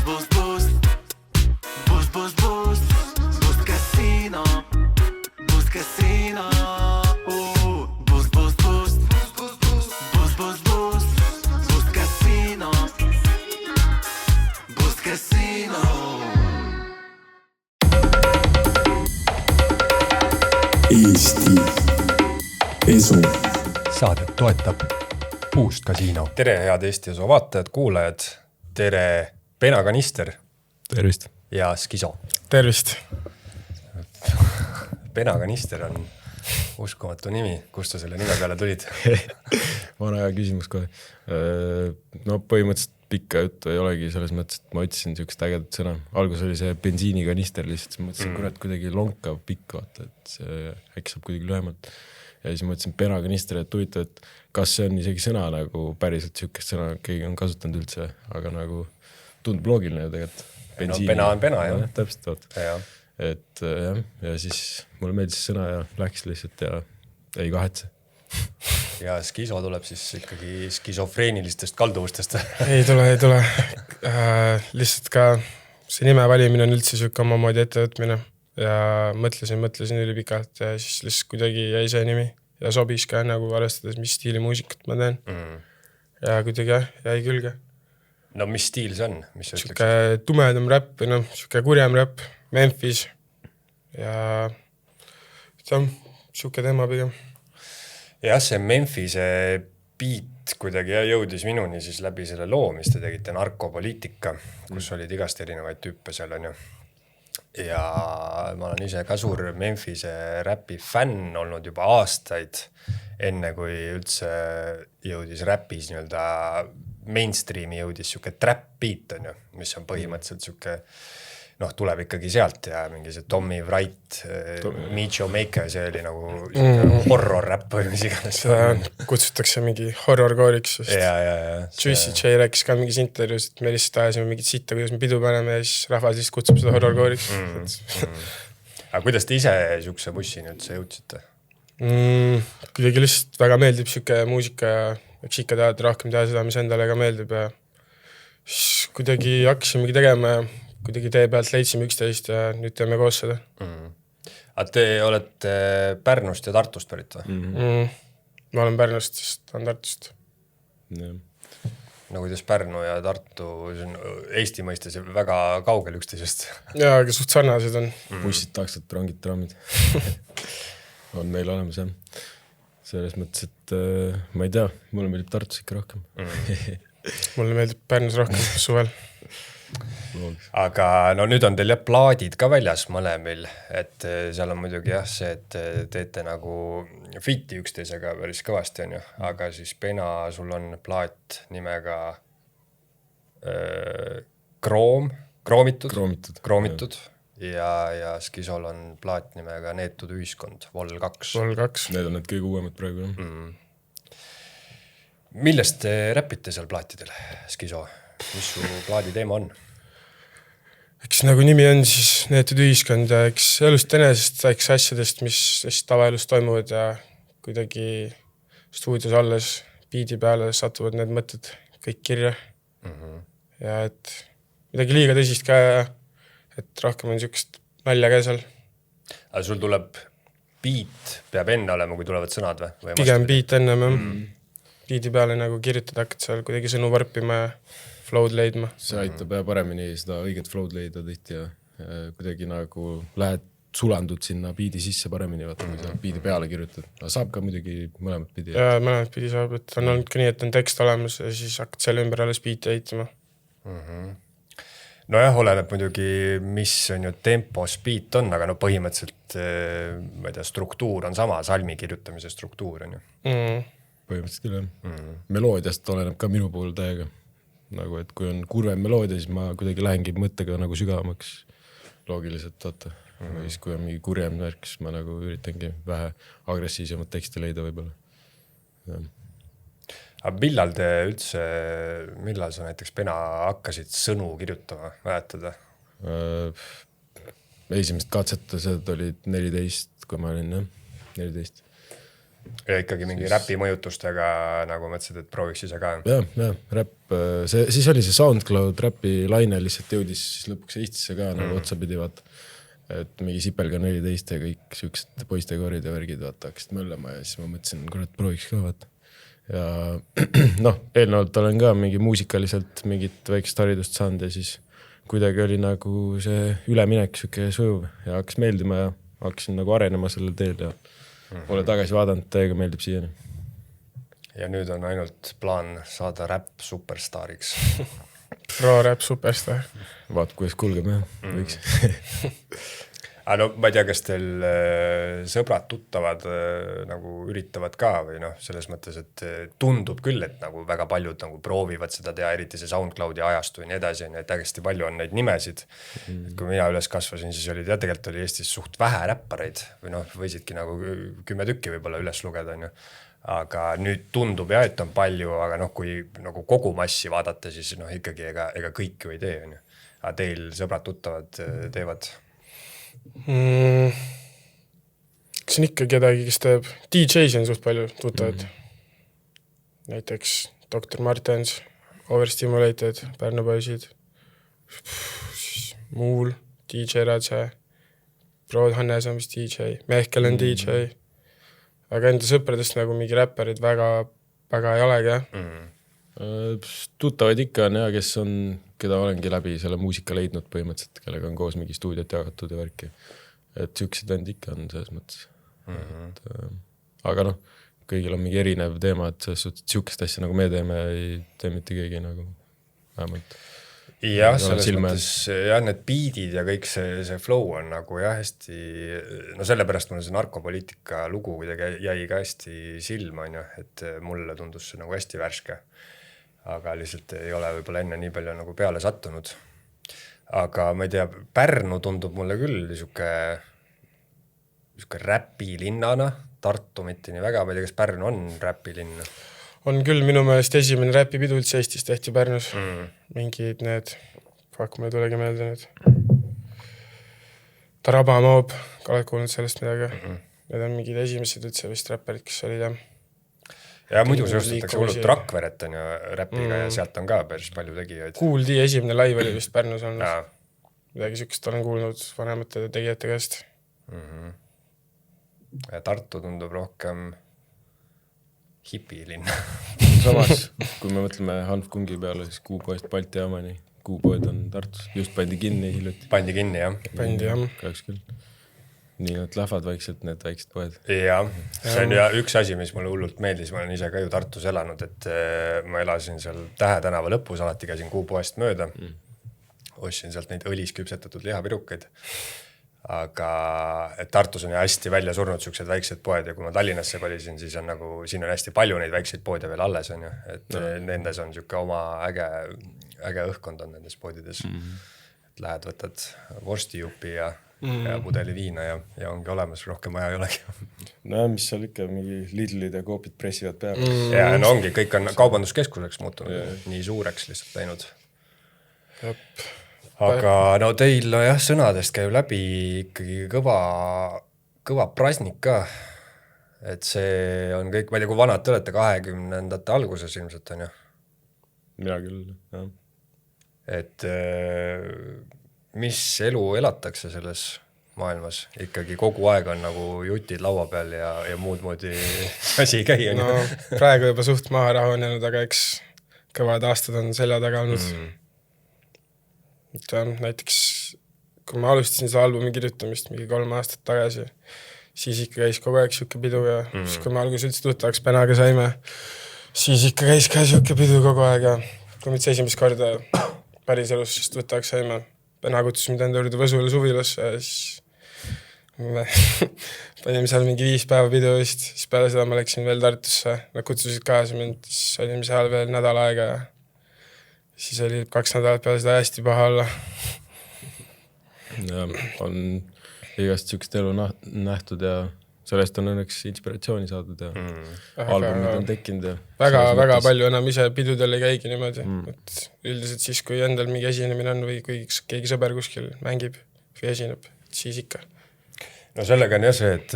Boost, boost. Boost, boost, boost. Boost Casino. Boost Casino. Boost, boost, boost. Boost, boost, boost. Boost Casino. Boost Casino. Eesti Esu. Saadet toetab Boost Casino. Tere, head Eesti Esu vaatajad, kuulajad. Tere, Penakanister. Tervist. Ja Skiso. Tervist. Penakanister on uskumatu nimi. Kust sa selle nime peale tulid? Vana hea küsimus kohe. No põhimõtteliselt pikka juttu ei olegi selles mõttes, et ma otsisin niisugust ägedat sõna. Algus oli see bensiinikanister lihtsalt, ma mõtlesin, kurat kuidagi lonkav pikk, vaata, et see äkki saab kuidagi lühemalt. Ja siis mõtlesin penakanister, et huvitav, et kas see on isegi sõna nagu päriselt niisugust sõna, keegi on kasutanud üldse, aga nagu tundub loogiline tegelikult. No pena on pena, jah. Täpselt, vaata. Et jah, ja siis mulle meeldis sõna ja läks lihtsalt ja ei kahetse. Ja Skiso tuleb siis ikkagi skisofreenilistest kalduvustest. Ei tule. Lihtsalt ka see nime valimine on üldse siuke omamoodi ettevõtmine ja mõtlesin ülipikalt ja siis lihtsalt kuidagi jäi see nimi ja sobis ka nagu arvestades, mis stiili muusikat ma teen. Ja kuidagi jäi külge. No mis stiil see on? Siuke tumedam räpp või siuke kurjem räpp, Memphis ja siuke teema pigem. Jah, see Memphise beat kuidagi jõudis minuni siis läbi selle loo, mis te tegite narkopoliitika, kus olid igast erinevaid tüüpe seal on ju. Ja ma olen ise ka suur Memphise räpi fänn olnud juba aastaid, enne kui üldse jõudis räpis nii-öelda mainstreami jõudis siuke trap beat on ju, mis on põhimõtteliselt siuke tuleb ikkagi sealt ja mingi see Tommy Wright, Micho Maker, see oli nagu horror-räpp või mis iganes. Seda kutsutakse mingi horror-kooriks. Ja. Juicy J rääkis ka mingis intervjuus, et me lihtsalt ajasime mingit sitta, kuidas me pidu paneme ja siis rahvas lihtsalt kutsub seda horror-kooriks. Aga kuidas te ise siukse bussini üldse jõudsite? Kuidagi lihtsalt väga meeldib siuke muusika ja võiks ikka rohkem teha seda, mis endale ka meeldib ja siis kuidagi hakkasimegi tegema ja kuidagi tee pealt leidsime üksteist ja nüüd teeme koos seda. Aga te olete Pärnust ja Tartust pärit või? Ma olen Pärnust, sest on Tartust. No kuidas Pärnu ja Tartu Eesti mõistes väga kaugel üksteisest? Jaa, aga suht sarnased on. Bussid, taksod, rongid, trammid. On meil olemas, jah. Selles mõttes, et ma ei tea, mulle meeldib Tartus ikka rohkem. Mulle meeldib Pärnus rohkem suvel. Aga nüüd on teil plaadid ka väljas mõlemil, et seal on muidugi see, et teete nagu fiti üksteisega päris kõvasti on ju, aga siis Pena, sul on plaat nimega Kroomitud ja Skisol on plaat nimega Neetud ühiskond, Vol 2. Need on need kõige uuemad praegu. Millest te räpite seal plaatidel, Skiso? Mis su plaadi teema on? Eks nagu nimi on siis Neetud ühiskond ja eks elust enesest, eks asjadest, mis tavaelus toimuvad ja kuidagi stuudios alles biidi peale satuvad need mõtted kõik kirja. Ja et midagi liiga tõsist ka ja et rohkem on siukest nalja ka seal. Aga sul tuleb biit, peab enne olema, kui tulevad sõnad või? Pigem biit enne, biidi peale nagu kirjutada hakkad seal kuidagi sõnu varpima ja flow'd leidma. See aitab paremini seda õiget flow'd leida tihti ja kuidagi nagu lähed sulandud sinna biidi sisse paremini, vaata, kui sa biidi peale kirjutad. Aga saab ka muidugi mõlemat pidi. Ja mõlemat pidi saab, et on olnud ka nii, et on tekst olemas ja siis hakkad selle ümber alles biiti ehitama. Nojah, oleneb muidugi, mis on ju tempos biit on, aga põhimõtteliselt ma ei tea, struktuur on sama, salmi kirjutamise struktuur on ju. Põhimõtteliselt küll, jah. Meloodiast oleneb ka minu puhul täiega. Nagu, et kui on kurvem meloodia, siis ma kuidagi lähengi mõttega nagu sügavamaks loogiliselt, vaata. Või siis kui on mingi kurjem värk, siis ma nagu üritangi vähe agressiivsemat teksti leida võib-olla. Aga millal sa näiteks Pena hakkasid sõnu kirjutama, mäletada? Esimest katsetused olid 14, kui ma olin, 14. ja ikkagi mingi räpi mõjutustega nagu mõtlesid, et prooviks ise ka. jah, räpp, siis oli see SoundCloud räpi laine lihtsalt jõudis siis lõpuks Eestisse ka nagu otsapidi, vaata. Et mingi Sipelga 14 ja kõik siuksed poistekoorid ja värgid, vaata, hakkasid möllama ja siis ma mõtlesin, kurat, prooviks ka, vaata. Ja noh, eelnevalt olen ka mingi muusikaliselt mingit väikest haridust saanud ja siis kuidagi oli nagu see üleminek siuke sujuv ja hakkas meeldima ja hakkasin nagu arenema sellel teel ja pole tagasi vaadanud, täiega meeldib siiani. Ja nüüd on ainult plaan saada räpp superstaariks. Pro rap superstar. Vaat, kuidas kulgeb, jah, võiks. Aga no ma ei tea, kas teil sõbrad tuttavad nagu üritavad ka või noh, selles mõttes, et tundub küll, et nagu väga paljud nagu proovivad seda teha, eriti see SoundCloudi ajastu ja nii edasi, et hästi palju on neid nimesid. Et kui mina üles kasvasin, siis oli tegelikult oli Eestis suht vähe räppareid või noh, võisidki nagu 10 tükki võib-olla üles lugeda, on ju. Aga nüüd tundub ja, et on palju, aga noh, kui nagu kogu massi vaadata, siis noh, ikkagi ega kõik ju ei tee, on ju. Aga teil sõbrad tuttavad teevad? Kas on ikka kedagi, kes teeb? DJs on suht palju tuttavad. Näiteks Dr. Martens, Overstimulated, Pärnu poisid, Muul, DJ Radse, Broad Hannes on vist DJ, Mehkel on DJ. Aga enda sõpradest nagu mingi räpparid väga ei olegi, jah? Tuttavaid ikka on, kes on, keda olengi läbi selle muusika leidnud põhimõtteliselt, kellega on koos mingi stuudiot jagatud ja värki. Et siukseid vend ikka on selles mõttes. Aga noh, kõigil on mingi erinev teema, et siukest asja nagu me teeme, ei tee mitte keegi nagu vähemalt. Jah, selles mõttes, jah, need beatid ja kõik see flow on nagu jah, hästi, no sellepärast mulle see narkopoliitika lugu kuidagi jäi ka hästi silma, on ju, et mulle tundus see nagu hästi värske. Aga lihtsalt ei ole võib-olla enne nii palju nagu peale sattunud. Aga ma ei tea, Pärnu tundub mulle küll niisugune räpilinnana, Tartu mitte nii väga, ma ei tea, kas Pärnu on räpilinna? On küll, minu meelest esimene räpipidu üldse Eestis tehti Pärnus. Mingid need, ma ei tulegi meelde nüüd. Taraba Moob, ka oled kuulnud sellest midagi. Need on mingid esimesed üldse vist räpparid, kes olid jah. Ja muidu seostatakse hullult Rakveret on ju räpiga ja sealt on ka päris palju tegijaid. Kuuldi esimene live oli vist Pärnus olnud. Midagi siukest olen kuulnud vanemate tegijate käest. Ja Tartu tundub rohkem hipilinna. Samas, kui me mõtleme Hanf Kungi peale, siis Kuupoest Balti jaamani. Kuupoed on Tartus. Just pandi kinni hiljuti. Pandi kinni, jah. Pandi, jah. Kahjuks küll. Nii nad lähevad vaikselt, need väiksed poed. Jah, see on ja üks asi, mis mulle hullult meeldis. Ma olen ise ka ju Tartus elanud, et ma elasin seal Tähe tänava lõpus, alati käisin Kuupoest mööda. Ostsin sealt neid õlis küpsetatud lihapirukaid. Aga et Tartus on hästi välja surnud siuksed väiksed poed ja kui ma Tallinnasse kolisin, siis on nagu, siin on hästi palju neid väikseid poode veel alles on ju, et nendes on siuke oma äge õhkkond on nendes poodides. Et lähed, võtad vorstijupi ja pudeli viina ja ongi olemas, rohkem vaja ei olegi. No mis seal ikka, mingi Lidlid ja Coopid pressivad peale. Ja no ongi, kõik on kaubanduskeskuseks muutunud, nii suureks lihtsalt läinud. Aga no teil jah, sõnadest käib läbi ikkagi kõva prasnik ka. Et see on kõik, ma ei tea, kui vanad te olete 20. alguses ilmselt on ju? Mina küll, jah. Et mis elu elatakse selles maailmas? Ikkagi kogu aeg on nagu jutid laua peal ja muud moodi asi ei käi. No praegu juba suht maha rahunenud, aga eks kõvad aastad on selja taga olnud. Näiteks, kui ma alustasin seda albumi kirjutamist mingi 3 aastat tagasi, siis ikka käis kogu aeg siuke pidu ja siis kui me alguses üldse tuttavaks Penaga saime, siis ikka käis ka siuke pidu kogu aeg ja kui me üldse esimest korda päris elus siis tuttavaks saime, Pena kutsus mind enda juurde Võsule suvilasse ja siis me panime seal mingi 5 päeva pidu vist, siis peale seda ma läksin veel Tartusse, nad kutsusid kaasa mind, siis olime seal veel nädal aega ja siis oli 2 nädalat peale seda hästi paha olla. Ja on igast siukest elu nähtud ja sellest on õnneks inspiratsiooni saadud ja albumid on tekkinud. Väga palju enam ise pidudel ei käigi niimoodi. Et üldiselt siis, kui endal mingi esinemine on või kui keegi sõber kuskil mängib või esineb, siis ikka. No sellega on jah see, et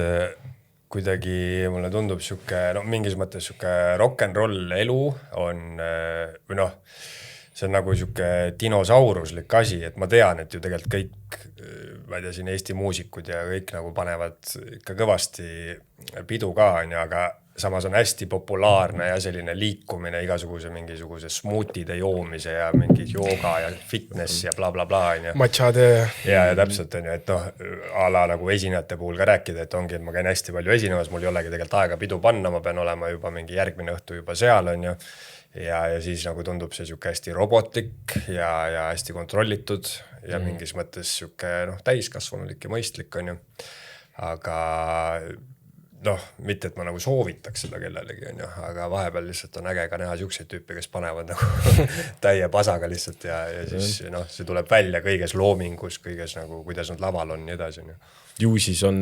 kuidagi mulle tundub sihuke, no mingis mõttes sihuke rock n roll elu on või noh, see on nagu sihuke dinosauruslik asi, et ma tean, et ju tegelikult kõik, ma ei tea, siin Eesti muusikud ja kõik nagu panevad ikka kõvasti pidu ka, on ju, aga samas on hästi populaarne ja selline liikumine igasuguse mingisuguse smuutide joomise ja mingi jooga ja fitness ja bla bla bla, on ju. Matšade. Ja täpselt on ju, et noh, a la nagu esinejate puhul ka rääkida, et ongi, et ma käin hästi palju esinemas, mul ei olegi tegelikult aega pidu panna, ma pean olema juba mingi järgmine õhtu juba seal, on ju. Ja siis nagu tundub see siuke hästi robotlik ja hästi kontrollitud ja mingis mõttes siuke noh, täiskasvanulik ja mõistlik, on ju. Aga noh, mitte et ma nagu soovitaks seda kellelegi, on ju, aga vahepeal lihtsalt on äge ka näha siukseid tüüpe, kes panevad nagu täie pasaga lihtsalt ja siis noh, see tuleb välja kõiges loomingus, kõiges nagu, kuidas nad laval on, nii edasi, on ju. Ju siis on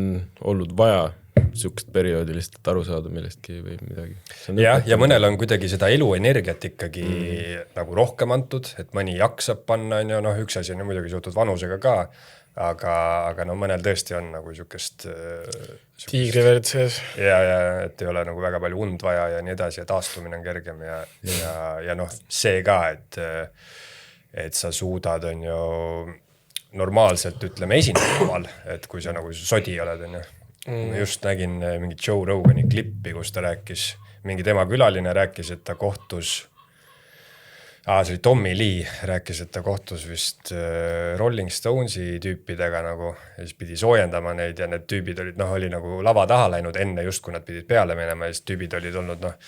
olnud vaja siukest perioodi lihtsalt aru saada millestki või midagi. Ja mõnel on kuidagi seda eluenergiat ikkagi nagu rohkem antud, et mõni jaksab panna, on ju, noh, üks asi on ju muidugi suutud vanusega ka, aga no mõnel tõesti on nagu siukest tiigriverd sees. Ja et ei ole nagu väga palju und vaja ja nii edasi ja taastumine on kergem ja noh, see ka, et sa suudad, on ju, normaalselt ütleme esindaval, et kui sa nagu sodi oled, on ju. Ma just nägin mingit Joe Rogani klippi, kus ta rääkis, mingi tema külaline rääkis, et ta kohtus, see oli Tommy Lee, rääkis, et ta kohtus vist Rolling Stonesi tüüpidega nagu, ja siis pidi soojendama neid ja need tüübid olid, noh, oli nagu lava taha läinud enne just, kui nad pidid peale minema ja siis tüübid olid olnud, noh,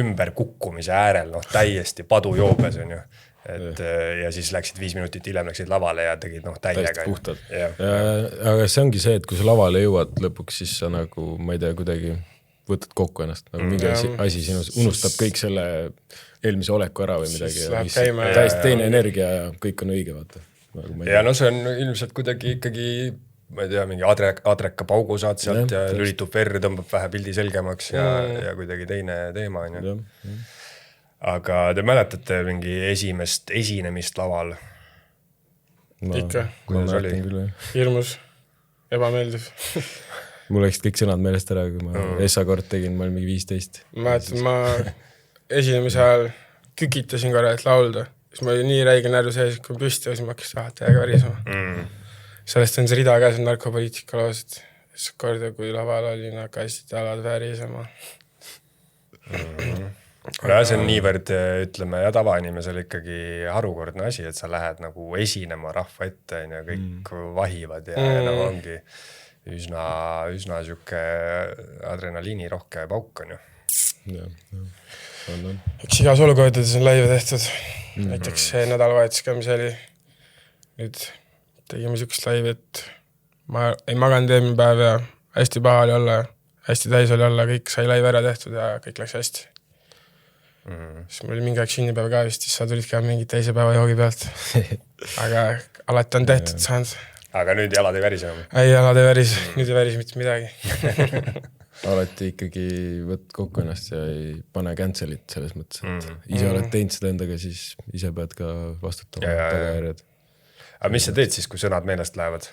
ümber kukkumise äärel, noh, täiesti padujoobes, on ju. Et, ja siis läksid 5 minutit hiljem, läksid lavale ja tegid noh, täiega. Puhtalt. Aga see ongi see, et kui sa lavale jõuad lõpuks, siis sa nagu, ma ei tea, kuidagi võtad kokku ennast. Nagu mingi asi sinus unustab kõik selle eelmise oleku ära või midagi. Täiesti teine energia ja kõik on õige, vaata. Ja no see on ilmselt kuidagi ikkagi, ma ei tea, mingi adreka paugu saad sealt ja lülitub verre, tõmbab vähe pildi selgemaks ja kuidagi teine teema on ju. Aga te mäletate mingi esimest esinemist laval? Ikka. Kuidas oli? Hirmus, ebameeldiv. Mul läksid kõik sõnad meelest ära, kui ma S-kord tegin, ma olin mingi 15. Ma esinemise ajal kükitasin korra, et laulda. Siis ma olin nii räige närv sees, kui püsti, siis ma hakkas täiega värisema. Sellest on see rida ka, see narkopoliitika loos, et korda, kui laval olin, hakkasid jalad värisema. See on niivõrd, ütleme, ja tavainimesel ikkagi harukordne asi, et sa lähed nagu esinema rahva ette ja kõik vahivad ja nagu ongi üsna siuke adrenaliini rohke pauk on ju. Üks igas olukordades on laive tehtud. Näiteks see nädalavahetus ka, mis oli. Nüüd tegime siukest laivi, et ma ei maganud eelmine päev ja hästi paha oli olla, hästi täis oli olla, kõik sai laiv ära tehtud ja kõik läks hästi. Siis mul oli mingi aeg sünnipäev ka vist, siis sa tulid ka mingi teise päeva joogi pealt. Aga alati on tehtud saanud. Aga nüüd jalad ei värise enam? Ei, jalad ei värise. Nüüd ei värise mitte midagi. Alati ikkagi võt kokku ennast ja ei pane cancelit selles mõttes, et ise oled teinud seda endaga, siis ise pead ka vastutama tagajärjed. Aga mis sa teed siis, kui sõnad meelest lähevad?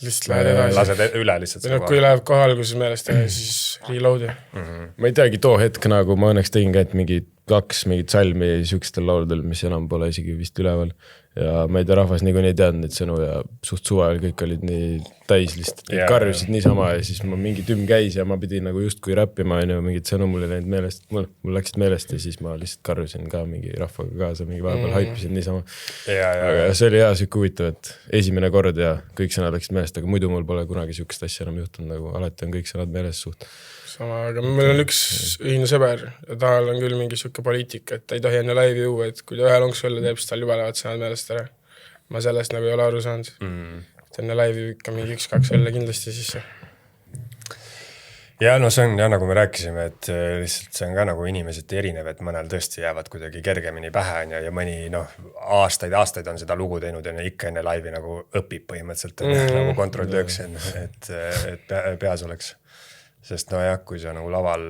Lihtsalt lähed edasi. Lased üle lihtsalt? Kui läheb kohe alguses meelest, siis reloadi. Ma ei teagi, too hetk nagu ma õnneks tegin ka, et mingi 2 mingit salmi siukestel lauludel, mis enam pole isegi vist üleval. Ja ma ei tea, rahvas nii teadnud neid sõnu ja suht suvel kõik olid nii täis lihtsalt. Karjusid niisama ja siis ma mingi tümm käis ja ma pidin nagu justkui räppima ja mingid sõnu mul ei läinud meelest. Mul läksid meelest ja siis ma lihtsalt karjusin ka mingi rahvaga kaasa, mingi vahepeal haipisin niisama. Aga see oli hea siuke huvitav, et esimene kord ja kõik sõnad läksid meelest, aga muidu mul pole kunagi siukest asja enam juhtunud, nagu alati on kõik sõnad meelest suht. Sama, aga meil on üks ühine sõber ja tal on küll mingi siuke poliitika, et ta ei tohi enne laivi juua, et kui ta ühe lonksu õlle teeb, siis tal juba lähevad sõnad meelest ära. Ma sellest nagu ei ole aru saanud. Et enne laivi ikka mingi 1-2 õlle kindlasti sisse. Ja no see on ja nagu me rääkisime, et lihtsalt see on ka nagu inimesed erinev, et mõnel tõesti jäävad kuidagi kergemini pähe ja mõni aastaid on seda lugu teinud ja ikka enne laivi nagu õpib põhimõtteliselt nagu kontrolltööks, et peas oleks. Sest no jah, kui sa nagu laval,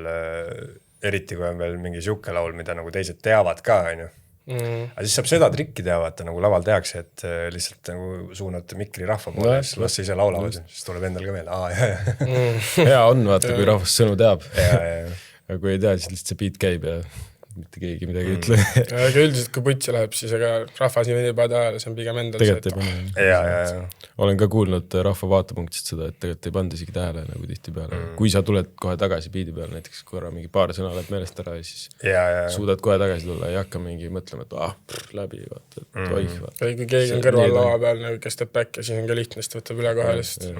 eriti kui on veel mingi siuke laul, mida nagu teised teavad ka, on ju, aga siis saab seda trikki teha, vaata nagu laval tehakse, et lihtsalt nagu suunad mikri rahva poole, siis las ise laulavad, siis tuleb endal ka meelde, hea on, vaata, kui rahvas sõnu teab. ja. aga kui ei tea, siis lihtsalt see beat käib ja mitte keegi midagi ei ütle. aga üldiselt, kui putsi läheb, siis ega rahvas nii ei pane ajale, see on pigem endal tegelikult ei pane. ja. Olen ka kuulnud rahva vaatepunktist seda, et tegelikult ei panda isegi tähele nagu tihti peale. Kui sa tuled kohe tagasi biidi peale, näiteks korra mingi paar sõna läheb meelest ära ja siis suudad kohe tagasi tulla, ei hakka mingi mõtlema, et läbi, vaata, et oih, vaata. või kui keegi on kõrval lava peal, nagu kes teeb back ja siis on ka lihtne, siis ta võtab üle kohe lihtsalt.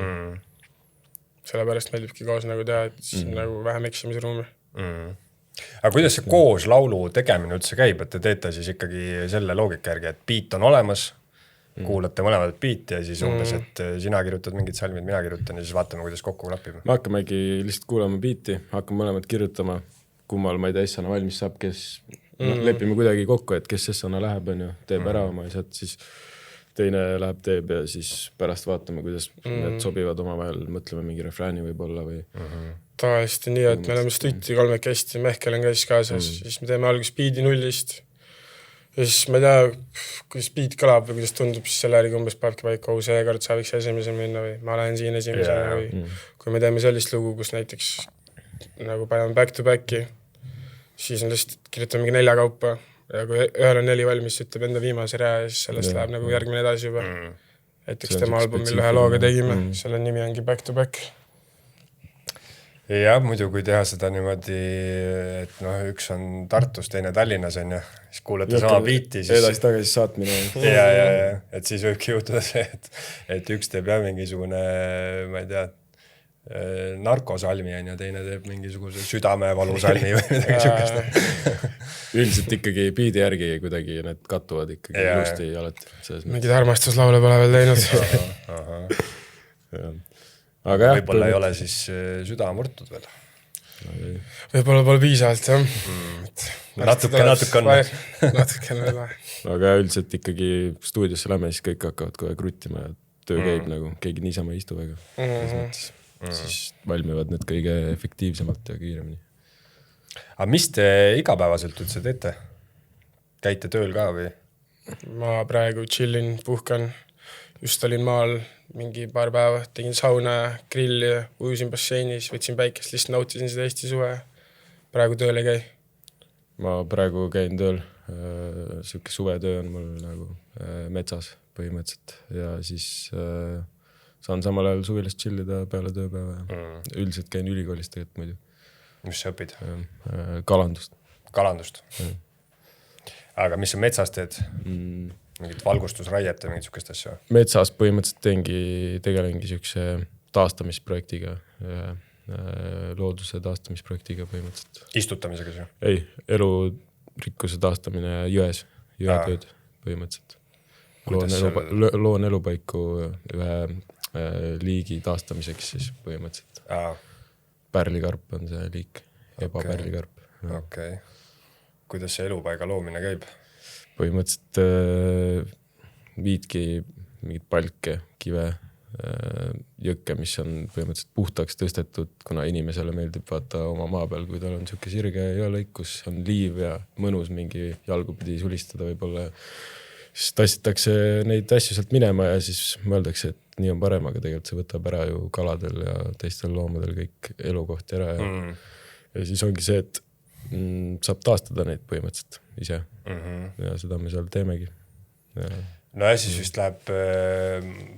Sellepärast meeldibki koos nagu teha, et siis on nagu vähem eksimisruumi. Aga kuidas see koos laulu tegemine üldse käib, et te teete siis ikkagi selle loogika järgi, et beat on olemas, kuulate mõlemad beati ja siis umbes, et sina kirjutad mingid salmid, mina kirjutan ja siis vaatame, kuidas kokku klapib. Me hakkamegi lihtsalt kuulama beati, hakkame mõlemad kirjutama, kummal ma ei tea, Essana valmis saab, kes lepime kuidagi kokku, et kes Essana läheb, on ju, teeb ära oma asjad, siis teine läheb teeb ja siis pärast vaatame, kuidas need sobivad omavahel, mõtleme mingi refrääni võib-olla või... Tavaliselt nii, et me oleme stuti 3 kästi, Mehkel on ka siis kaasas, siis me teeme alguses beadi 0-st ja siis ma ei tea, kuidas beat kõlab või kuidas tundub, siis selle järgi umbes panebki paika, seekord sa võiks esimesel minna või ma lähen siin esimesel või kui me teeme sellist lugu, kus näiteks nagu paneme back to back'i, siis on lihtsalt kirjutame mingi 4 kaupa ja kui ühel on 4 valmis, ütleb enda viimase rea ja siis sellest läheb nagu järgmine edasi juba. Näiteks tema albumil ühe looga tegime, selle nimi ongi Back to Back. Ja muidu kui teha seda niimoodi, et üks on Tartus, teine Tallinnas on ja siis kuulete sama beati, siis... Edasi-tagasi saatmine. Ja, et siis võibki juhtuda see, et üks teeb mingisugune, ma ei tea, narkosalmi on ja teine teeb mingisuguse südamevalusalmi või midagi sükest. Üldiselt ikkagi beadi järgi kuidagi need kattuvad ikkagi ilusti alati. Mingid armastuslaule pole veel teinud. Aga jah, võib-olla ei ole siis süda murtud veel. Võib-olla pole piisavalt, jah. Natuke on. Natuke on veel. Aga üldiselt ikkagi stuudiosse läme, siis kõik hakkavad kohe kruttima ja töö käib nagu, keegi niisama ei istu väga. Siis valmivad need kõige efektiivsemalt ja kiiremini. Aga mis te igapäevaselt üldse teete? Käite tööl ka või? Ma praegu chillin, puhkan. Just olin maal mingi paar päeva, tegin sauna, grilli, ujusin basseinis, võtsin päikest, lihtsalt nautisin seda Eesti suve. Praegu tööl ei käi. Ma praegu käin tööl. Siuke suvetöö on mul nagu metsas põhimõtteliselt ja siis saan samal ajal suvilast chillida peale tööpäeva. Üldiselt käin ülikoolis tegelikult muidu. Mis sa õpid? Kalandust. Kalandust? Aga mis sa metsas teed? Mingit valgustusraiet ja mingit sukest asja? Metsas põhimõtteliselt tegelengi siukse taastamisprojektiga, looduse taastamisprojektiga põhimõtteliselt. Istutamisega see? Ei, elurikkuse taastamine jões, jõetööd põhimõtteliselt. Loon elupaiku ühe liigi taastamiseks siis põhimõtteliselt. Pärlikarp on see liik, ebapärlikarp. Okei. Kuidas see elupaiga loomine käib? Põhimõtteliselt viidki mingid palke, kive, jõkke, mis on põhimõtteliselt puhtaks tõstetud, kuna inimesele meeldib vaata oma maa peal, kui tal on siuke sirge jõelõik, kus on liiv ja mõnus mingi jalgupidi sulistada võib-olla. Siis tassitakse neid asju sealt minema ja siis mõeldakse, et nii on parem, aga tegelikult see võtab ära ju kaladel ja teistel loomadel kõik elukohti ära. Ja siis ongi see, et saab taastada neid põhimõtteliselt ise ja seda me seal teemegi. No ja siis vist läheb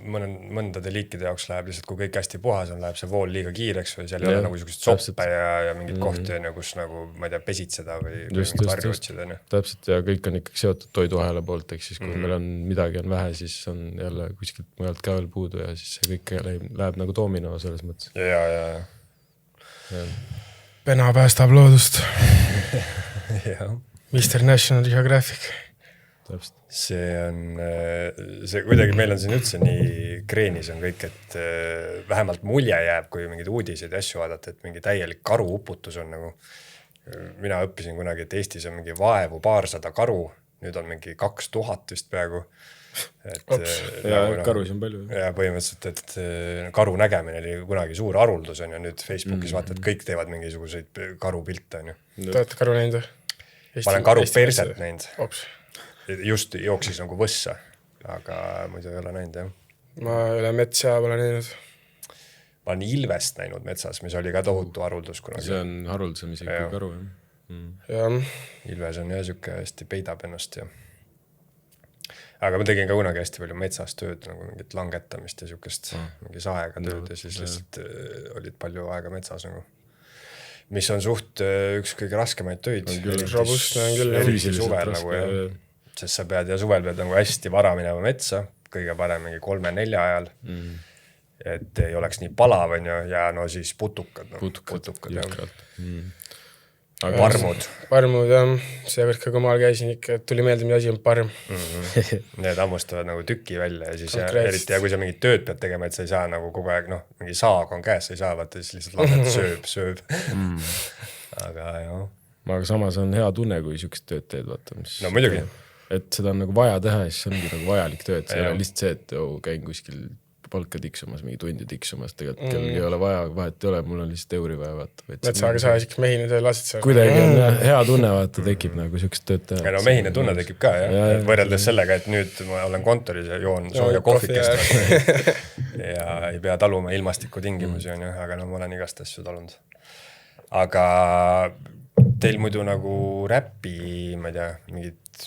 mõndade liikide jaoks läheb lihtsalt, kui kõik hästi puhas on, läheb see vool liiga kiireks või seal ei ole nagu sellised soppe ja mingid kohti, kus nagu, ma ei tea, pesitseda või mingid varju otsida. Täpselt ja kõik on ikkagi seotud toiduahela poolt, ehk siis kui meil on midagi on vähe, siis on jälle kuskilt mujalt ka veel puudu ja siis see kõik läheb nagu doomino selles mõttes. Ja. Pena päästab loodust. Jah. Mr. National Geographic. Täpselt. See on, kuidagi meil on siin üldse nii kreenis on kõik, et vähemalt mulje jääb, kui mingid uudiseid ja asju vaadata, et mingi täielik karuuputus on nagu, mina õppisin kunagi, et Eestis on mingi vaevu 200 karu, nüüd on mingi 2000 vist peaaegu. Ja karusi on palju. Ja põhimõtteliselt, et karu nägemine oli kunagi suur haruldus on ja nüüd Facebookis vaata, et kõik teevad mingisuguseid karupilte on ju. Te olete karu näinud? Ma olen karu perset näinud. just jooksis nagu võssa, aga muidu ei ole näinud, jah. ma üle metsa pole näinud. Ma olen Ilvest näinud metsas, mis oli ka tohutu haruldus kunagi. See on haruldusem isegi kui karu, jah. Ilves on jah siuke hästi peidab ennast ja aga ma tegin ka kunagi hästi palju metsas tööd, nagu mingit langetamist ja siukest mingi saega tööd ja siis lihtsalt olid palju aega metsas nagu. Mis on suht üks kõige raskemaid töid. Robustne on küll. Suvel nagu ja sest sa pead ja suvel pead nagu hästi vara minema metsa, kõige parem mingi 3-4 ajal. Et ei oleks nii palav on ju ja no siis putukad. Putukad jõhkralt. Parmud, jah. Seekord ka kui maal käisin ikka, et tuli meelde, mida asi on parm. Need hammustavad nagu tüki välja ja siis eriti ja kui sa mingit tööd pead tegema, et sa ei saa nagu kogu aeg, mingi saag on käes, sa ei saa, vaata siis lihtsalt lased sööb. Aga jah. Aga samas on hea tunne, kui siukest tööd teed, vaata. No muidugi. Et seda on nagu vaja teha ja siis ongi nagu vajalik töö, et see on lihtsalt see, et käin kuskil palka tiksumas, mingi tundi tiksumas, tegelikult kellegi ei ole vaja, vahet ei ole, mul on lihtsalt euri vaja, vaata. Metsaga sa isik mehine töö lased seal. Kuidagi on hea tunne, vaata, tekib nagu siukest tööd teha. Ja no mehine tunne tekib ka, jah. Võrreldes sellega, et nüüd ma olen kontoris ja joon sooja kohvikest ja ei pea taluma ilmastiku tingimusi, aga no ma olen igast asju talunud. Aga teil muidu nagu räppi, ma ei tea,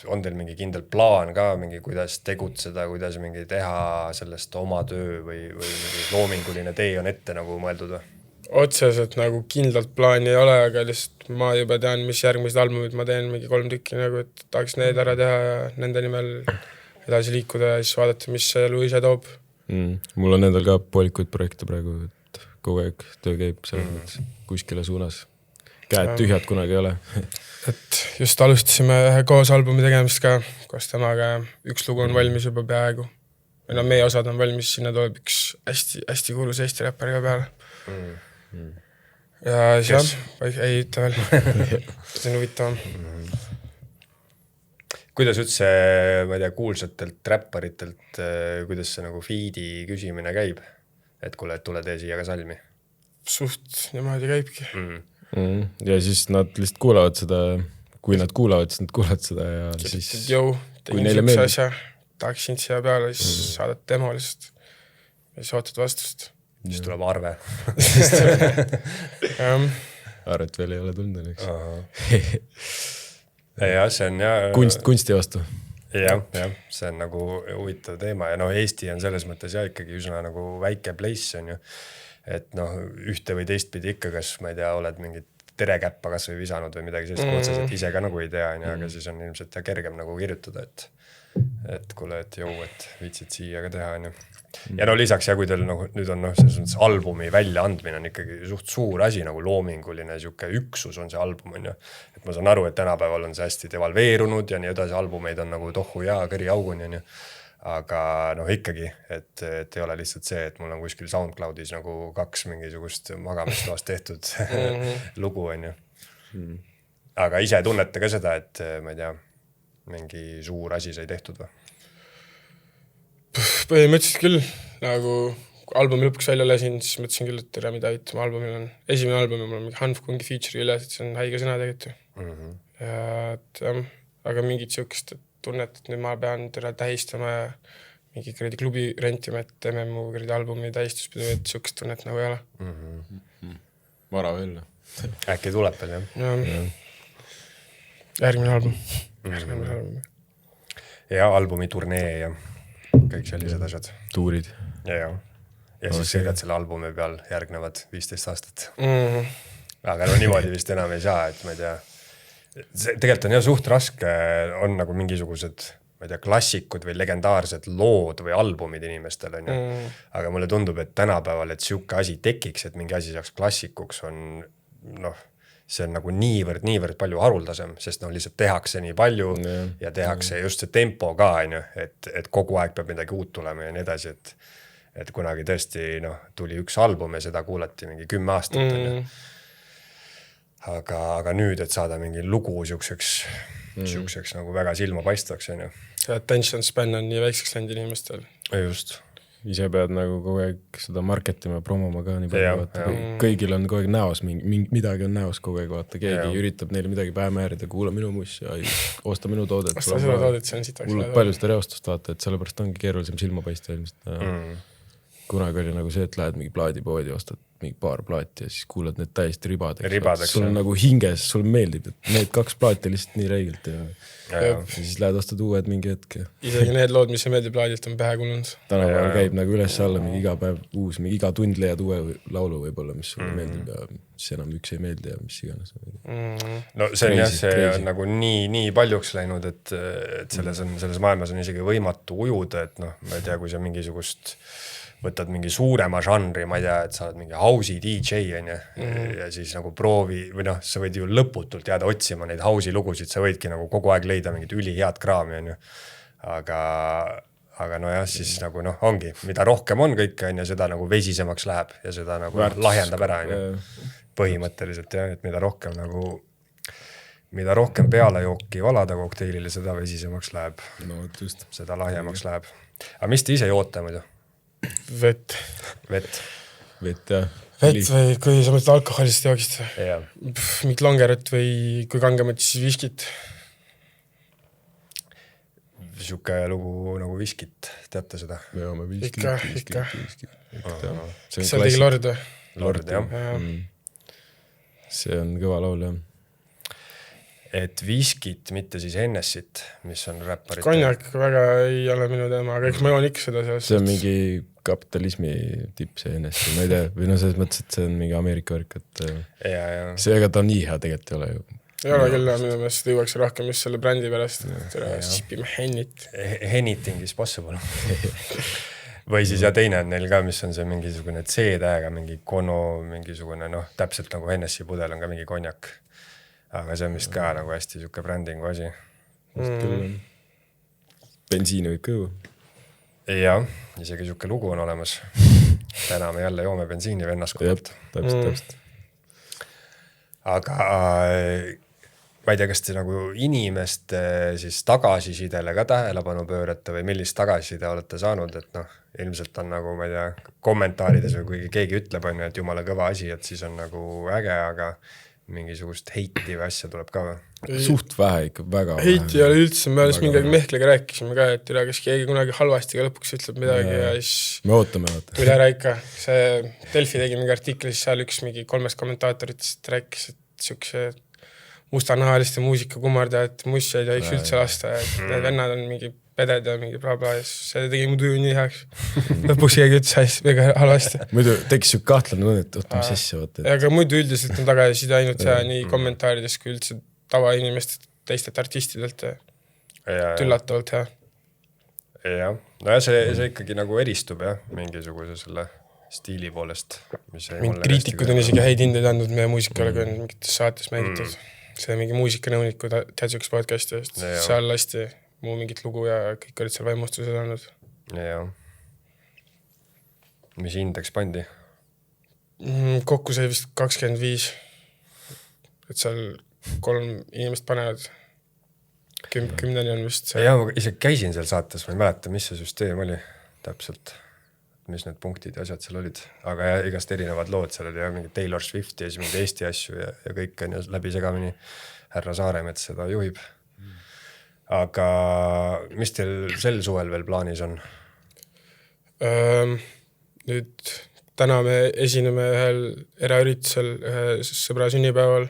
on teil mingi kindel plaan ka, mingi kuidas tegutseda, kuidas mingi teha sellest oma töö või mingi loominguline tee on ette nagu mõeldud? Otseselt nagu kindlalt plaani ei ole, aga lihtsalt ma juba tean, mis järgmised albumid ma teen, mingi 3 tükki nagu, et tahaks need ära teha ja nende nimel edasi liikuda ja siis vaadata, mis see elu ise toob. Mul on endal ka poolikuid projekte praegu, et kogu aeg töö käib selles kuskile suunas. Käed tühjad kunagi ei ole. Et just alustasime ühe koos albumi tegemist ka, koos temaga üks lugu on valmis juba peaaegu. Või no meie osad on valmis, sinna tuleb üks hästi kuulus Eesti räppar ka peale. Ja siis ei ütle veel. See on huvitavam. Kuidas üldse, ma ei tea, kuulsatelt räpparitelt, kuidas see nagu feedi küsimine käib? Et kuule, et tule tee siia ka salmi? Suht niimoodi käibki. Ja siis nad lihtsalt kuulavad seda, kui nad kuulavad, siis nad kuulavad seda ja siis tegin üks asja, tahaks sind siia peale, siis saadad demo lihtsalt ja siis ootad vastust. Siis tuleb arve. Arvet veel ei ole tulnud, eks. Ja see on kunsti vastu. Jah, see on nagu huvitav teema ja Eesti on selles mõttes ikkagi üsna nagu väike place on ju. Et ühte või teistpidi ikka, kas ma ei tea, oled mingit terekäppa kas või visanud või midagi sellist otseselt ise ka nagu ei tea, aga siis on ilmselt kergem nagu kirjutada, et kuule, et et viitsid siia ka teha. Ja no lisaks, kui teil nüüd on selles albumi väljaandmine on ikkagi suht suur asi, nagu loominguline siuke üksus on see album, on ju. Et ma saan aru, et tänapäeval on see hästi devalveerunud ja nii edasi, albumeid on nagu tohu ja kõri auguni, on ju. Aga ikkagi, et ei ole lihtsalt see, et mul on kuskil SoundCloudis nagu 2 mingisugust magamistoast tehtud lugu, on ju. Aga ise tunnete ka seda, et ma ei tea, mingi suur asi sai tehtud või? Põhimõtteliselt küll, nagu albumi lõpuks välja lasin, siis mõtlesin küll, et tere mida aitama albumil on. Esimene albumi mul on mingi Hanfkungi feature'i üles, et see on häige sõna tegelikult. Ja aga mingid siukest tunnet, et nüüd ma pean teda tähistama ja mingi kredi klubi rentima, et teeme mu kredi albumi tähistuspidu, et siukest tunnet nagu ei ole. Vara veel. Äkki tuleb veel, jah? Järgmine album. Ja albumi turnee ja kõik sellised asjad. Tuurid. Ja siis sõidad selle albumi peal järgnevad 15 aastat. Aga niimoodi vist enam ei saa, et ma ei tea, tegelikult on suht raske, on nagu mingisugused, ma ei tea, klassikud või legendaarsed lood või albumid inimestel, on ju. Aga mulle tundub, et tänapäeval, et siuke asi tekiks, et mingi asi saaks klassikuks, on, see on nagu niivõrd palju haruldasem, sest lihtsalt tehakse nii palju ja tehakse just see tempo ka, on ju, et kogu aeg peab midagi uut tulema ja nii edasi, et kunagi tõesti, tuli üks album ja seda kuulati mingi 10 aastat, on ju. Aga nüüd, et saada mingi lugu siukseks nagu väga silma paistvaks, on ju. See attention span on nii väikseks läinud inimestel. Just. ise pead nagu kogu aeg seda marketima ja promoma ka nii palju, Jah, vaata, jah. kõigil on kogu aeg näos, midagi on näos kogu aeg, vaata, keegi Jah. üritab neile midagi pähe määrida, kuula minu mussi ja osta minu toodet. osta seda toodet, see on sitaks. Hullult palju seda reostust, vaata, et sellepärast ongi keerulisem silma paista ilmselt. Kunagi oli nagu see, et lähed mingi plaadipoodi, ostad mingi paar plaati ja siis kuulad need täiesti ribadeks. Sul on nagu hinges, sul meeldib, et need 2 plaati lihtsalt nii räigelt ja siis lähed ostad uued mingi hetk. Isegi need lood, mis ei meeldi plaadilt, on pähe kulunud. Tänapäeval käib nagu üles-alla mingi iga päev uus, mingi iga tund leiad uue laulu võib-olla, mis sulle meeldib ja mis enam üks ei meeldi ja mis iganes. No see on jah, see on nagu nii paljuks läinud, et selles maailmas on isegi võimatu ujuda, et noh, ma ei tea, kui sa mingisugust võtad mingi suurema žanri, ma ei tea, et sa oled mingi house'i DJ on ja siis nagu proovi või noh, sa võid ju lõputult jääda otsima neid house'i lugusid, sa võidki nagu kogu aeg leida mingit ülihead kraami on ju. Aga nojah, siis nagu noh, ongi, mida rohkem on kõike on ja seda nagu vesisemaks läheb ja seda nagu lahjendab ära on ju. Põhimõtteliselt jah, et mida rohkem pealejooki valada kokteilile, seda vesisemaks läheb. No just. Seda lahjemaks läheb. Aga mis te ise joote muidu? Vett. Vett, jah. Vett või kui sa mõtled alkoholist joogist? jah. Mingit longerot või kui kangemat, siis viskit. Siuke lugu nagu viskit, teate seda? Me joome viskit. Ikka. See Kas seal tegi Lord või? Lord, jah. See on kõva laul, jah. Et viskit, mitte siis Hennessit, mis on räpparit. Konjak väga ei ole minu teema, aga eks ma joon ikka seda sellest. See on mingi kapitalismi tipp, see Hennessy, ma ei tea, või no selles mõttes, et see on mingi Ameerika värk, et see, ega ta nii hea tegelikult ei ole ju. Ei ole küll, minu meelest juuakse rohkem just selle brändi pärast, sipime Hennit. Anything is possible. Või siis ja teine on neil ka, mis on see mingisugune C-täega, mingi kono, mingisugune, noh, täpselt nagu Hennessy pudel on ka mingi konjak. Aga see on vist ka nagu hästi siuke brändingu asi. Bensiini võib ka ju. Jah, isegi siuke lugu on olemas. Täna me jälle joome bensiini vennaskonnalt. Täpselt. Aga ma ei tea, kas te nagu inimeste siis tagasisidele ka tähelepanu pöörate või millist tagasiside olete saanud, et noh, ilmselt on nagu, ma ei tea, kommentaarides või kui keegi ütleb, on, et jumala kõva asi, et siis on nagu äge, aga mingisugust heiti või asja tuleb ka või? Suht vähe ikka, väga vähe. Heiti ei ole üldse, me alles mingi Mehklega rääkisime ka, et üle, kas keegi kunagi halvasti ka lõpuks ütleb midagi ja siis me ootame. Tuli ära ikka. See Delfi tegi mingi artikli, siis seal üks mingi 3 kommentaatoritest rääkis, et siukse mustanahaliste muusikakummardajad mussi ei tohiks üldse lasta, et need vennad on mingi peded ja mingi bla-bla ja see tegi mu tuju nii heaks. Lõpuks keegi ütles väga halvasti. Muidu tekkis ju kahtlane tunne, et oota, mis asja võtta. Aga muidu üldiselt on tagasiside ainult nii kommentaarides kui üldse tavainimestelt, teistelt artistidelt üllatavalt hea. Jah, no ja see ikkagi nagu eristub jah, mingisuguse selle stiili poolest. Mingid kriitikud on isegi häid hindeid andnud meie muusikale, kui on mingites saates mängitud. See mingi muusikanõuniku tead üks podcasti, seal lasti muu mingit lugu ja kõik olid seal vaimustused andnud. Jah. Mis hindeks pandi? Kokku sai vist 25. Et seal 3 inimest panevad. 10 on vist see. Jah, ma isegi käisin seal saates, ma ei mäleta, mis see süsteem oli täpselt. Mis need punktid ja asjad seal olid. Aga igast erinevad lood, seal oli mingi Taylor Swift ja siis mingi Eesti asju ja kõik on läbi segamini. Härra Saaremets seda juhib. Aga mis teil sel suvel veel plaanis on? Nüüd täna me esineme ühel eraüritusel ühe sõbra sünnipäeval,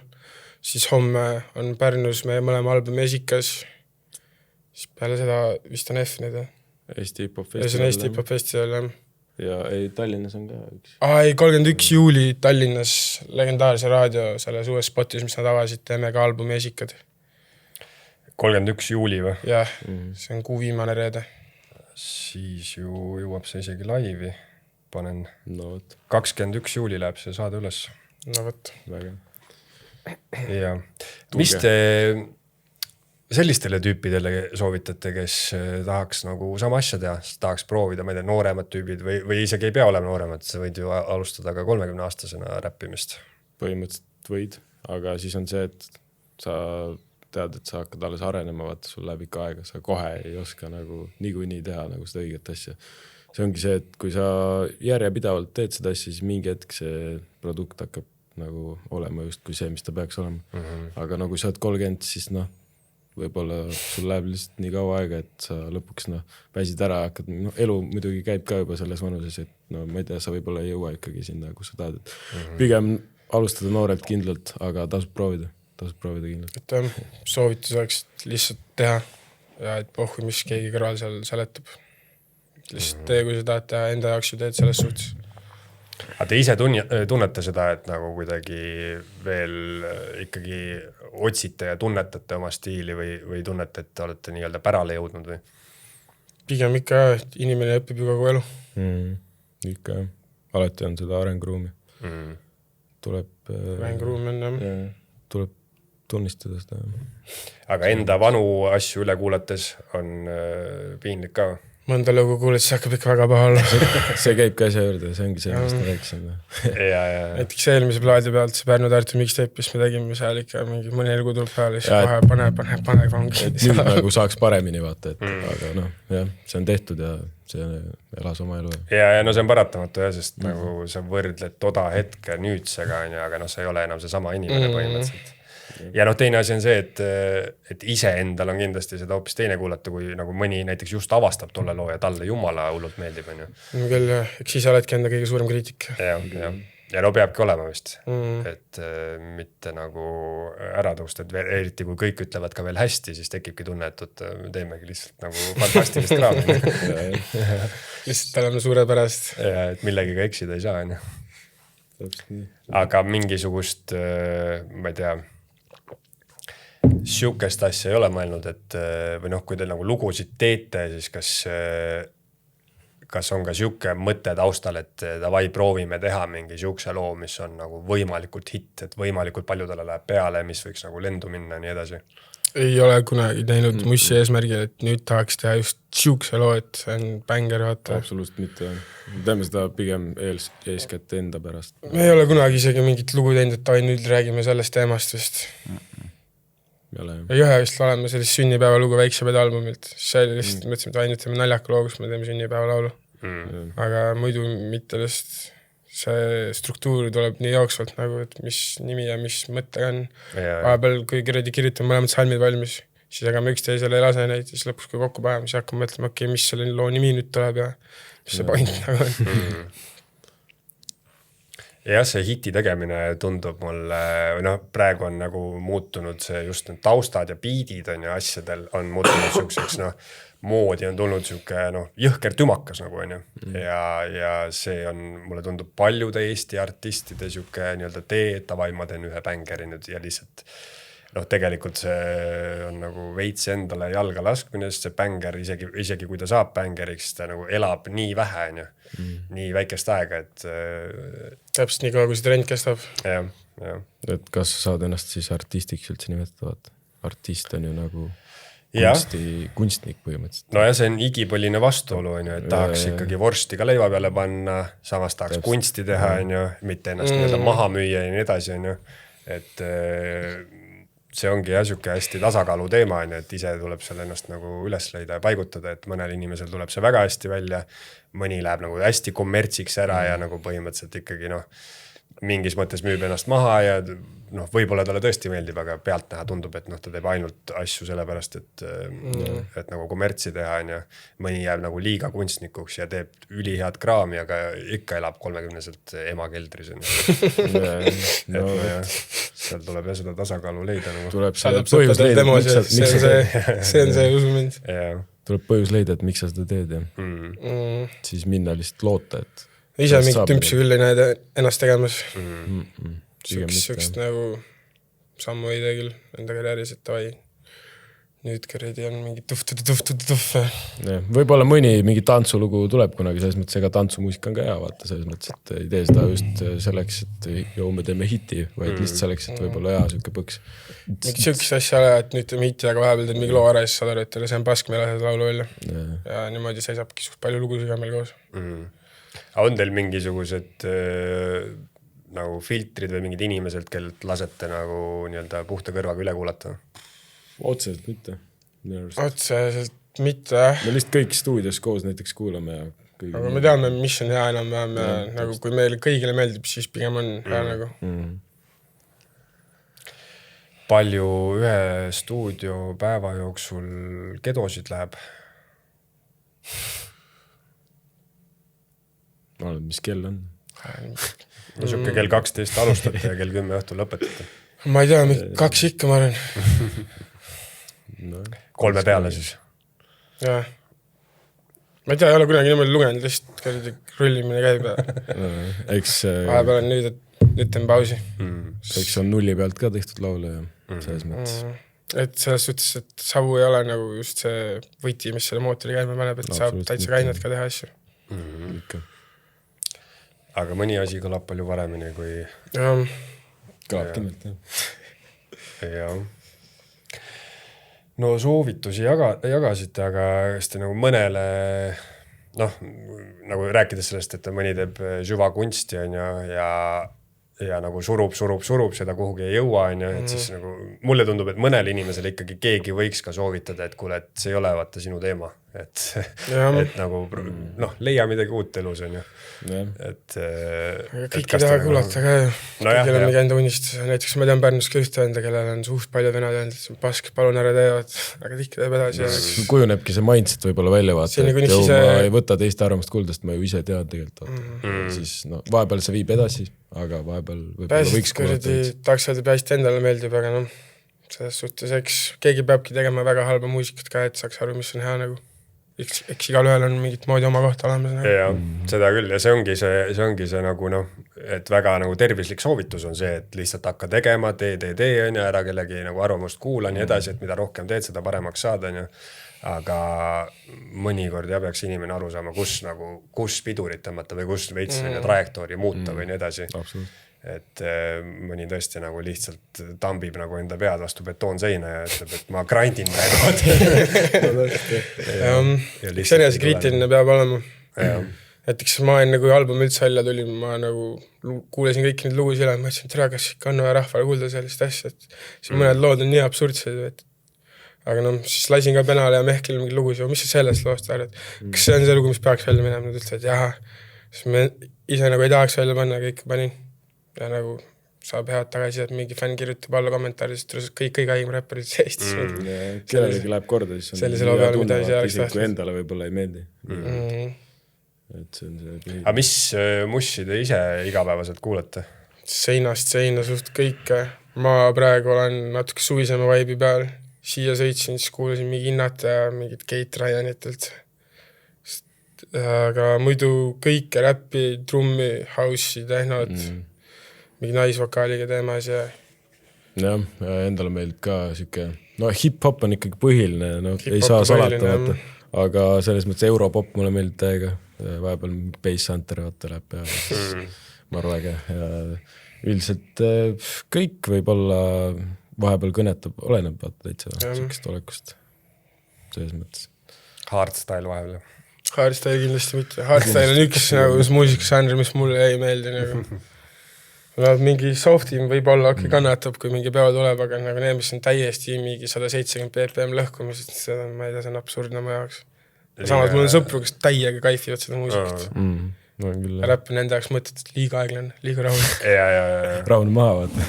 siis homme on Pärnus meie mõlema albumi esikas, siis peale seda vist on F nüüd. Eesti Hip-Hop Festival. Ja see on Eesti Hip-Hop Festival, jah. Ja Tallinnas on ka üks. 31. juuli Tallinnas legendaarse raadio selles uues spotis, mis nad avasid, teeme ka albumi esikad. 31. juuli või? Jah, see on kuu viimane reede. Siis ju jõuab see isegi laivi. Panen 21. juuli läheb see saade üles. No võt. Väga. Ja. Mis te sellistele tüüpidele soovitate, kes tahaks nagu sama asja teha, tahaks proovida, ma ei tea, nooremad tüübid või isegi ei pea olema nooremad, sa võid ju alustada ka 30-aastasena räppimist. Põhimõtteliselt võid, aga siis on see, et sa tead, et sa hakkad alles arenema, vaata, sul läheb ikka aega, sa kohe ei oska nagu niikuinii teha nagu seda õiget asja. see ongi see, et kui sa järjepidavalt teed seda asja, siis mingi hetk see produkt hakkab nagu olema just kui see, mis ta peaks olema. Aga nagu sa oled 30, siis noh, võib-olla sul läheb lihtsalt nii kaua aega, et sa lõpuks väsid ära, hakkad, elu muidugi käib ka juba selles vanuses, et ma ei tea, sa võib-olla ei jõua ikkagi sinna, kus sa tahad. Pigem alustada noorelt kindlalt, aga tasub proovida kindlalt. Et soovitus oleks lihtsalt teha ja et pohhu, mis keegi kõrval seal seletab. Lihtsalt tee, kui sa tahad teha, enda jaoks ju teed selles suhtes. Aga te ise tunnete seda, et nagu kuidagi veel ikkagi otsite ja tunnetate oma stiili või tunnete, et te olete nii-öelda pärale jõudnud või? Pigem ikka, et inimene õpib ju kogu elu. Ikka, alati on seda arenguruumi. Arenguruumi on tuleb tunnistada seda. Aga enda vanu asju üle kuulates on piinlik ka? Mõnda lõugu kuuled, siis hakkab ikka väga paha olla. See käib ka asja juurde, see ongi see, mis ta rääksin. Näiteks eelmise plaadi pealt see Pärnu-Tartu mixtape, mis me tegime seal ikka mingi mõni elgu tuleb peale, siis kohe pane vangi. Nüüd nagu saaks paremini vaata, et aga jah, see on tehtud ja see elas oma elu. Ja no see on paratamatu jah, sest nagu sa võrdled toda hetke nüüdsega, aga sa ei ole enam see sama inimene põhimõtteliselt. Ja teine asi on see, et ise endal on kindlasti seda hoopis teine kuulata, kui nagu mõni näiteks just avastab tolle loo ja talle jumala hullult meeldib. Küll, eks ise oledki enda kõige suurem kriitik. Ja peabki olema vist, et mitte nagu ära tõusta, et eriti kui kõik ütlevad ka veel hästi, siis tekibki tunne, et teemegi lihtsalt nagu fantastilist kraami. Lihtsalt oleme suurepärast. Ja et millegiga eksida ei saa. Aga mingisugust, ma ei tea, siukest asja ei ole mõelnud, et või kui te nagu lugusid teete, siis kas on ka siuke mõte taustal, et davai proovime teha mingi siukse loo, mis on nagu võimalikult hitt, et võimalikult paljudele läheb peale, mis võiks nagu lendu minna ja nii edasi? Ei ole kunagi teinud mussi eesmärgil, et nüüd tahaks teha just siukse loo, et see on bänger vaata. Absoluutselt mitte. Teeme seda pigem eeskätt enda pärast. Me ei ole kunagi isegi mingit lugu teinud, et nüüd räägime sellest teemast vist. Ja ühe vist oleme sellist sünnipäeva lugu väikse pedaalbumilt. See oli lihtsalt, mõtlesime, et ainult teeme naljaka loo, kus me teeme sünnipäeva laulu. Aga muidu mitte lihtsalt see struktuur tuleb nii jooksvalt nagu, et mis nimi ja mis mõte on. Vahepeal, kui kirjutame mõlemad salmid valmis, siis aga me üksteisele ei lase neid, siis lõpuks kui kokku päeva, siis hakkame mõtlema, mis selle loo nimi nüüd tuleb ja mis see point nagu on. Ja see hiti tegemine tundub mulle, praegu on nagu muutunud see just need taustad ja biidid on ja asjadel on muutunud siukseks, moodi on tulnud siuke, jõhker tümakas nagu on ju. Ja see on, mulle tundub paljude Eesti artistide siuke nii-öelda tee, et tavai, ma teen ühe bängeri nüüd ja lihtsalt tegelikult see on nagu veits endale jalga laskmine, sest see bänger, isegi kui ta saab bängeriks, ta nagu elab nii vähe, nii väikest aega, et täpselt nii kaua, kui see trend kestab. Ja. Et kas sa saad ennast siis artistiks üldse nimetada? Artist on ju nagu kunstnik põhimõtteliselt. No ja see on igipõline vastuolu, et tahaks ikkagi vorsti ka leiva peale panna, samas tahaks kunsti teha, mitte ennast maha müüa ja nii edasi, et see ongi siuke hästi tasakaalu teema, et ise tuleb seal ennast nagu üles leida ja paigutada, et mõnel inimesel tuleb see väga hästi välja, mõni läheb nagu hästi kommertsiks ära ja nagu põhimõtteliselt ikkagi mingis mõttes müüb ennast maha ja võib-olla talle tõesti meeldib, aga pealt näha tundub, et ta teeb ainult asju sellepärast, et nagu kommertsi teha ja mõni jääb nagu liiga kunstnikuks ja teeb ülihead kraami, aga ikka elab 30-selt ema keldris. Seal tuleb seda tasakaalu leida. Tuleb põhjus leida, see on see usu mind. Tuleb põhjus leida, et miks sa seda teed ja siis minna lihtsalt loota, et ise mingit tümpsi küll ei näed ennast tegemas. Sükst nagu sammu ei tee küll enda karjääris, et vai nüüd kõredi on mingi tuff. Võib-olla mingi tantsulugu tuleb kunagi, selles mõttes ega tantsumuusika on ka hea vaata, selles mõttes, et ei tee seda just selleks, et me teeme hiti, vaid lihtsalt selleks, et võib-olla hea süke põks. Mingi sükist asja ole, et nüüd teeme hiti, aga vahepeal teed mingi loo ära ja siis saad aru, et see on pask, me lased laulu välja. Ja niimoodi seisabki suht palju lugusid ka meil koos. On teil mingisugused nagu filtrid või mingid inimesed, kellelt lasete nagu nii-öelda puhta kõrvaga üle kuulata? Otseselt mitte. Otseselt mitte. Me lihtsalt kõik stuudios koos näiteks kuulame ja aga me teame, mis on hea enam-vähem ja nagu kui meile kõigile meeldib, siis pigem on hea nagu. Palju ühe stuudiopäeva jooksul kedosid läheb? Ma olen, mis kell on? No siuke kell 12 alustate ja kell 10 õhtul lõpetate. Ma ei tea, 2 ikka, ma arvan. No, 3 peale siis. Jah. Ma ei tea, ei ole kunagi niimoodi lugenud, lihtsalt rullimine käib ja eks vahepeal on nüüd, et teen pausi. eks on nulli pealt ka tehtud laule ja selles mõttes. Et selles suhtes, et savu ei ole nagu just see võti, mis selle mootori käima paneb, et saab täitsa kained ka teha asju. Ikka. Aga mõni asi kõlab palju paremini kui... Kõlab kindlalt, jah. Ja. No soovitusi jagasite, aga kas te nagu mõnele, noh, nagu rääkides sellest, et mõni teeb süvakunsti on ja nagu surub seda kuhugi ei jõua, on et siis nagu mulle tundub, et mõnele inimesele ikkagi keegi võiks ka soovitada, et kuule, et see ei ole vaata sinu teema, et nagu noh, leia midagi uut elus, on ju. Et kõik ei taha kuulata ka ju. Kõigil on mingi enda unistus. Näiteks ma tean Pärnus ka ühte enda, kellel on suht palju venad öelnud, et see on pask, palun ära teevad, aga tikki teeb edasi. Kujunebki see mindset võib-olla välja vaata, et jõu, ma ei võta teiste arvamust kuuldast, ma ju ise tean tegelikult. Siis no, vahepeal see viib edasi, aga vahepeal võib-olla võiks kuulata. Tahaks öelda peast endale meeldib, aga noh, selles suhtes, eks keegi peabki tegema väga halba muusikat ka, et saaks aru, mis on hea nagu. Eks igal ühel on mingit moodi oma kohta olemas. Ja, seda küll ja see ongi see nagu noh, et väga nagu tervislik soovitus on see, et lihtsalt hakka tegema, tee on ja ära kellegi nagu arvamust kuula nii edasi, et mida rohkem teed, seda paremaks saada on ja. Aga mõnikord peaks inimene aru saama, kus pidurit tõmmata või kus veits trajektoori muuta või nii edasi. Absoluut. Et mõni tõesti nagu lihtsalt tambib nagu enda pead vastu betoonseina ja ütleb, et ma grindin praegu. Üks enese kriitiline peab olema. Näiteks ma enne, kui album üldse välja tuli, ma nagu kuulesin kõiki neid lugusid üle, ma ütlesin, et tere, kas ikka on vaja rahvale kuulda sellist asja, et siin mõned lood on nii absurdsed, aga noh, siis lasin ka Penale ja Mehklile mingi lugusid, mis sa sellest loost arvad? Kas see on see lugu, mis peaks välja minema? Nad ütlesid, et jaha, siis me ise nagu ei tahaks välja panna, aga ikka panin. Ja nagu saab head tagasi, et mingi fänn kirjutab alla kommentaaris, et kõik aim räpperid Eestis. Kellelegi läheb korda, siis on sellise loo peale, mida ei oleks tahtnud. Kui endale võib-olla ei meeldi. Et see on see põhi. Aga mis mussi te ise igapäevaselt kuulete? Seinast seina suht kõike. Ma praegu olen natuke suvisema vaibi peal. Siia sõitsin, siis kuulasin mingi Innata ja mingid Kate Ryanitelt. Aga muidu kõike räppi, trummi, house'i, tehnot, mingi naisvokaaliga teemas ja... Jah, endale meeldib ka siuke... No hip-hop on ikkagi põhiline, no ei saa salata vaata. Aga selles mõttes Europop mulle meeldib täiega. Vahepeal Bass Hunter vaata läheb ja marväge. Üldiselt kõik võib-olla vahepeal kõnetab, oleneb vaata täitsa siukest olekust. Selles mõttes. Hardstyle vahepeal. Hardstyle kindlasti mitte. Hardstyle on üks nagu muusikažanr, mis mulle ei meeldi nagu. Mingi softim võib-olla kannatab, kui mingi peo tuleb, aga nagu need, mis on täiesti mingi 170 ppm lõhkumised, seda ma ei tea, see on absurdne ma jaoks. Samas mul on sõpru, kes täiega kaifivad seda muusikat. Räpp on enda jaoks mõtet, liiga aeglan, liiga rahul. Rahul maha vaata.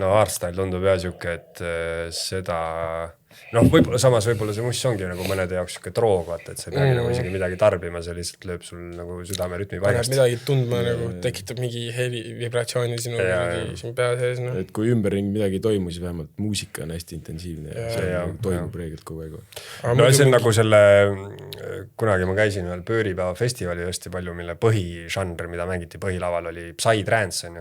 No hardstyle tundub jah siuke, et seda... Noh, samas võib-olla see muss ongi nagu mõnede jaoks siuke droog, vaata, et see peagi nagu isegi midagi tarbima, see lihtsalt lööb sul nagu südame rütmi paigast. Midagi tundma nagu tekitab mingi heli vibratsiooni sinu pea sees. No. Et kui ümberring midagi toimu, siis vähemalt muusika on hästi intensiivne ja see toimub reegelt kogu aeg. No see on nagu selle, kunagi ma käisin ühel Pööripäeva festivali hästi palju, mille põhižanr, mida mängiti põhilaval, oli Psytrance.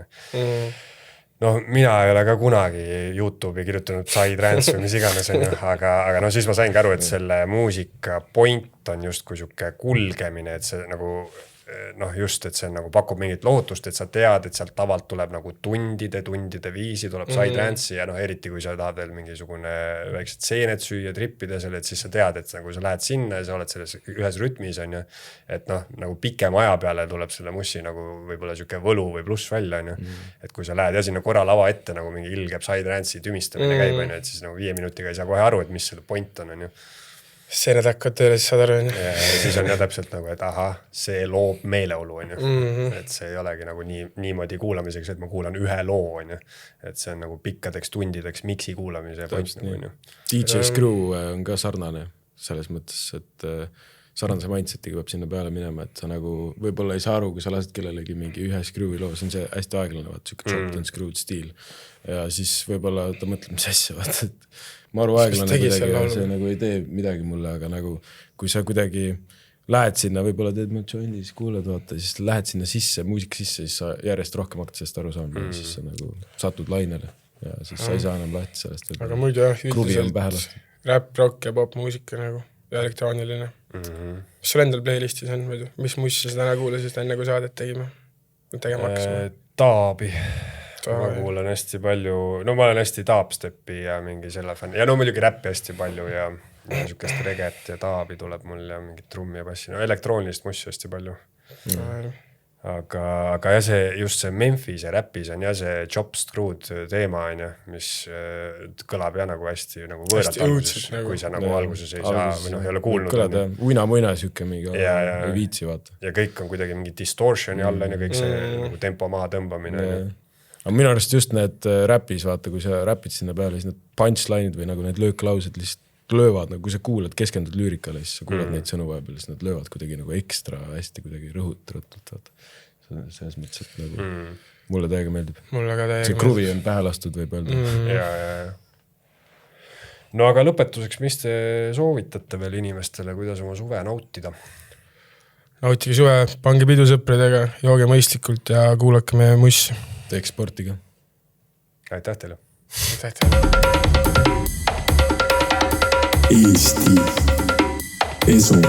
No mina ei ole ka kunagi YouTube'i kirjutanud Psytrance või mis iganes, aga no siis ma sain ka aru, et selle muusika point on just kui siuke kulgemine, et see nagu noh just, et see nagu pakub mingit lohutust, et sa tead, et sealt tavalt tuleb nagu tundide viisi tuleb Psytrance ja noh, eriti kui sa tahad veel mingisugune väiksed seened süüa, trippida selle, et siis sa tead, et nagu sa lähed sinna ja sa oled selles ühes rütmis, on ju, et noh, nagu pikem aja peale tuleb selle mussi nagu võib-olla siuke võlu või pluss välja, on ju, et kui sa lähed ja sinna korra lava ette nagu mingi ilge Psytrance'i tümistamine käib, on ju, et siis nagu 5 minutiga ei saa kohe aru, et mis selle point on ju. see nad hakkavad tööle, siis saad aru, on ju. ja siis on jah täpselt nagu, et ahah, see loob meeleolu, on ju. Et see ei olegi nagu niimoodi kuulamiseks, et ma kuulan ühe loo, on ju. Et see on nagu pikkadeks tundideks miksi kuulamise points nagu, on ju. DJ Screw on ka sarnane selles mõttes, et sarnase mindsetiga peab sinna peale minema, et sa nagu võib-olla ei saa aru, kui sa lased kellelegi mingi ühe Screwi loo, see on see hästi aeglane, vaat siuke chopped and screwed stiil. Ja siis võib-olla ta mõtleb, mis asja, vaat, et maru aeglane kuidagi ja see nagu ei tee midagi mulle, aga nagu kui sa kuidagi lähed sinna, võib-olla teed mõt jondi, siis kuuled, vaata, siis lähed sinna sisse, muusika sisse, siis sa järjest rohkem hakkad sellest aru saama ja siis sa nagu satud lainele ja siis sa ei saa enam lahti sellest. Aga muidu jah, üldiselt rap, rock ja pop muusika nagu ja elektrooniline. Mis sul endal playlistis on muidu? Mis mussi sa täna kuulasid enne kui saadet tegema hakkasime? Taabi. Ma kuulan hästi palju, no ma olen hästi taapsteppi ja mingi selle fänn. Ja no muidugi räppi hästi palju ja niisugust reget ja taabi tuleb mul ja mingit trummi ja passi. No elektroonilist mussi hästi palju. Aga ja see, just see Memphis ja räppis on ja see Chopped Screwed teema, on ju, mis kõlab ja nagu hästi nagu võõralt alguses, kui sa nagu alguses ei saa või noh, ei ole kuulnud. Kõlada uina-muina siuke mingi ei viitsi vaata. Ja kõik on kuidagi mingi distortioni all on ja kõik see nagu tempo maha tõmbamine. Aga minu arust just need räpis, vaata, kui sa räpid sinna peale, siis need punchline'id või nagu need lööklaused lihtsalt löövad, nagu kui sa kuulad, keskendud lüürikale, siis sa kuulad neid sõnu vahepeal, siis nad löövad kuidagi nagu ekstra hästi kuidagi rõhutult, vaata. Selles mõttes, et nagu mulle täiega meeldib. Mulle ka täiega see kruvi on pähe lastud, võib öelda. Ja. No aga lõpetuseks, mis te soovitate veel inimestele, kuidas oma suve nautida? Nautige suve, pange pidu sõpradega, jooge mõistlikult ja kuulake meie mussi. Teeks sportiga. Aitäh teile. Eesti Esu.